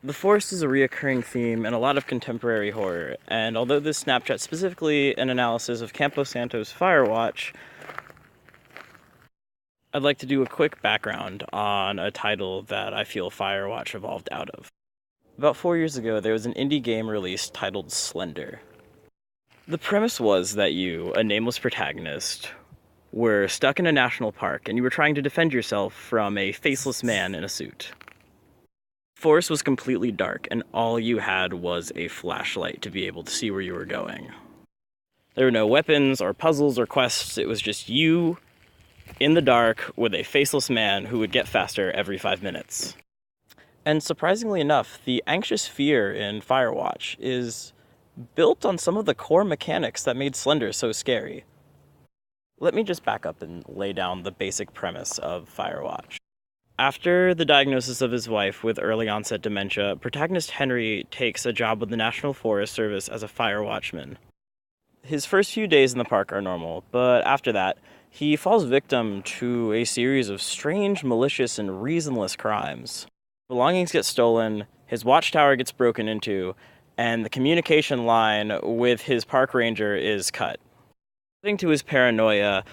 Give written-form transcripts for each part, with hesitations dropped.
The Forest is a reoccurring theme in a lot of contemporary horror, and although this Snapchat specifically an analysis of Campo Santo's Firewatch, I'd like to do a quick background on a title that I feel Firewatch evolved out of. About 4 years ago, there was an indie game released titled Slender. The premise was that you, a nameless protagonist, were stuck in a national park and you were trying to defend yourself from a faceless man in a suit. The forest was completely dark, and all you had was a flashlight to be able to see where you were going. There were no weapons or puzzles or quests, it was just you in the dark with a faceless man who would get faster every 5 minutes. And surprisingly enough, the anxious fear in Firewatch is built on some of the core mechanics that made Slender so scary. Let me just back up and lay down the basic premise of Firewatch. After the diagnosis of his wife with early onset dementia, protagonist Henry takes a job with the National Forest Service as a fire watchman. His first few days in the park are normal, but after that, he falls victim to a series of strange, malicious, and reasonless crimes. Belongings get stolen, his watchtower gets broken into, and the communication line with his park ranger is cut. Adding to his paranoia,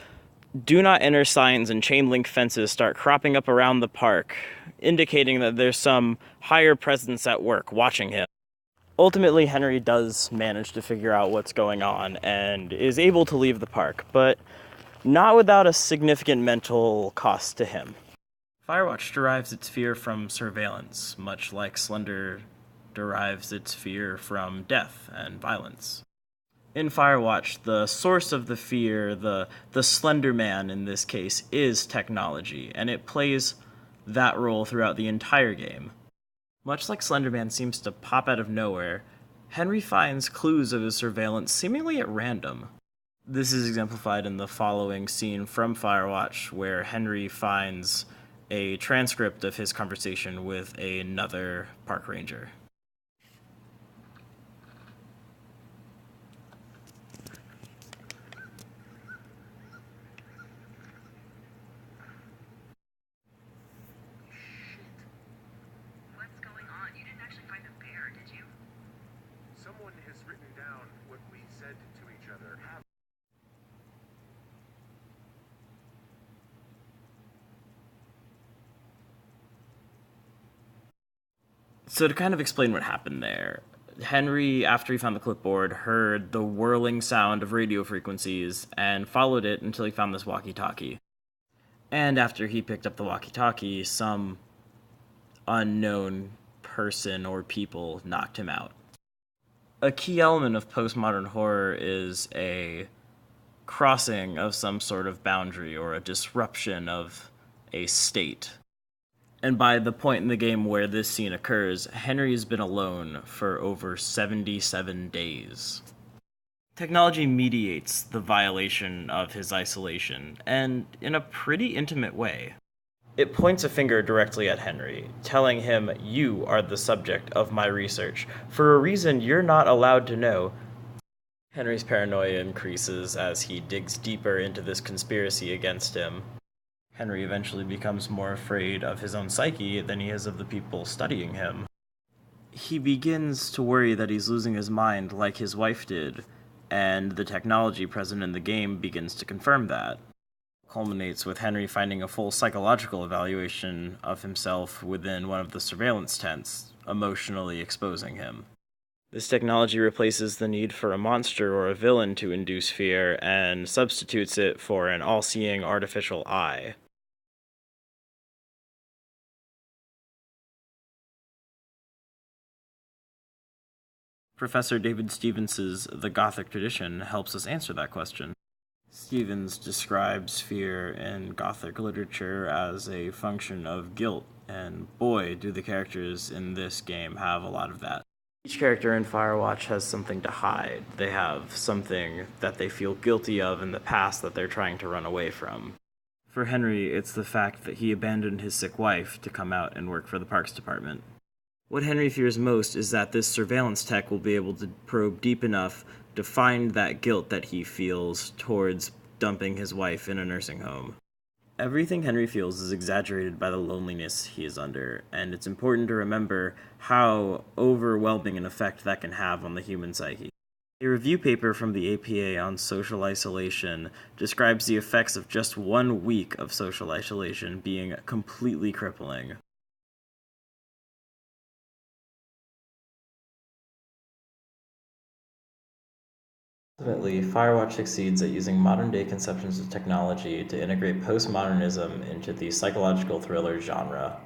do not enter signs and chain link fences start cropping up around the park, indicating that there's some higher presence at work watching him. Ultimately, Henry does manage to figure out what's going on and is able to leave the park, but not without a significant mental cost to him. Firewatch derives its fear from surveillance, much like Slender derives its fear from death and violence. In Firewatch, the source of the fear, the Slender Man in this case, is technology, and it plays that role throughout the entire game. Much like Slender Man seems to pop out of nowhere, Henry finds clues of his surveillance seemingly at random. This is exemplified in the following scene from Firewatch, where Henry finds a transcript of his conversation with another park ranger. What's going on? You didn't actually find a bear, did you? Someone has written down what we said to each other. So to kind of explain what happened there, Henry, after he found the clipboard, heard the whirling sound of radio frequencies and followed it until he found this walkie-talkie. And after he picked up the walkie-talkie, some unknown person or people knocked him out. A key element of postmodern horror is a crossing of some sort of boundary or a disruption of a state. And by the point in the game where this scene occurs, Henry has been alone for over 77 days. Technology mediates the violation of his isolation, and in a pretty intimate way. It points a finger directly at Henry, telling him, "You are the subject of my research, for a reason you're not allowed to know." Henry's paranoia increases as he digs deeper into this conspiracy against him. Henry eventually becomes more afraid of his own psyche than he is of the people studying him. He begins to worry that he's losing his mind like his wife did, and the technology present in the game begins to confirm that. It culminates with Henry finding a full psychological evaluation of himself within one of the surveillance tents, emotionally exposing him. This technology replaces the need for a monster or a villain to induce fear and substitutes it for an all-seeing artificial eye. Professor David Stevens' The Gothic Tradition helps us answer that question. Stevens describes fear in Gothic literature as a function of guilt, and boy, do the characters in this game have a lot of that. Each character in Firewatch has something to hide. They have something that they feel guilty of in the past that they're trying to run away from. For Henry, it's the fact that he abandoned his sick wife to come out and work for the Parks Department. What Henry fears most is that this surveillance tech will be able to probe deep enough to find that guilt that he feels towards dumping his wife in a nursing home. Everything Henry feels is exaggerated by the loneliness he is under, and it's important to remember how overwhelming an effect that can have on the human psyche. A review paper from the APA on social isolation describes the effects of just 1 week of social isolation being completely crippling. Ultimately, Firewatch succeeds at using modern-day conceptions of technology to integrate postmodernism into the psychological thriller genre.